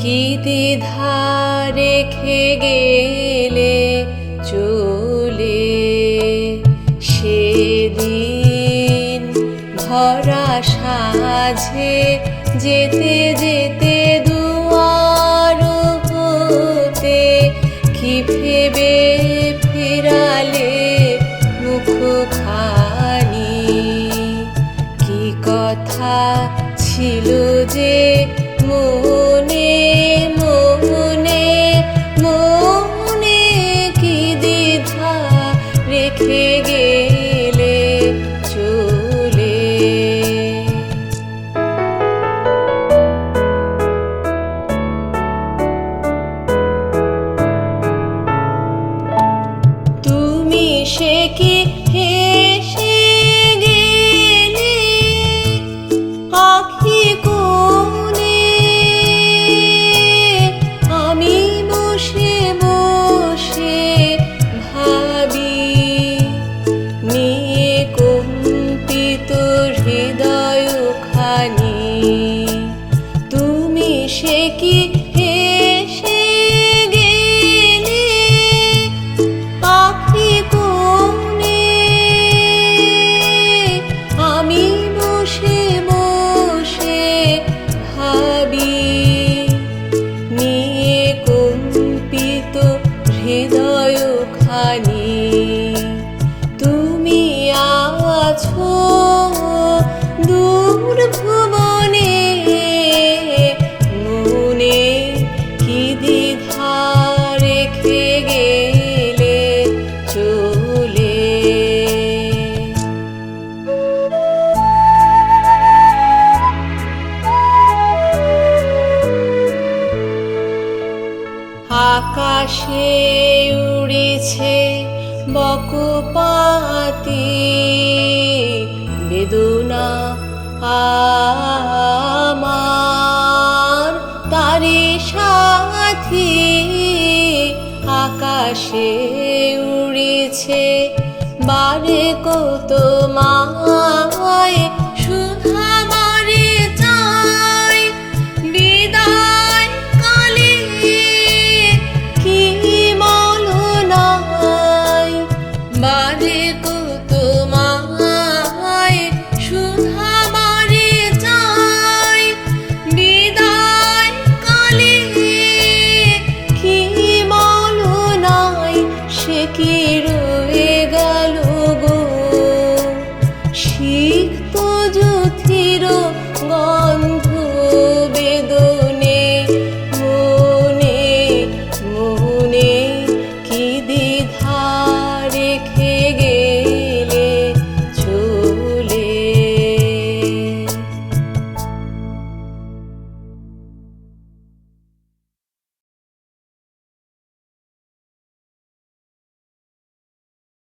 কি দ্বিধা রেখে গেলে চলে সেদিন ভরা সাঝে যেতে যেতে দুয়ার হতে কি ভেবে ফিরালে মুখখানি কি কথা ছিল যে মনে মনে মনে কি দ্বিধা রেখে গেলে চলে তুমি সে কি হেসে গেলে আঁখি কোণে আমি বসে বসে ভাবি নিয়ে কম্পিত হৃদয়খানি তুমি সে কি হেসে গেলে আঁখি কোণে আমি বসে বসে ভাবি নিয়ে কম্পিত হৃদয়খানি তুমি আছো দূর ভুবনে মনে কি দ্বিধা রেখে গেলে চলে আকাশে উড়েছে বকপাতি বেদনা আমার তারি সাথী আকাশে উড়েছে বারে কত মায় সুধা বারে চাই বিদায় কালে কি মলনাই বারে কত মায় সুধা বারে চাই বিদায় কালে কি মলনাই সে কি রয়ে গেল গো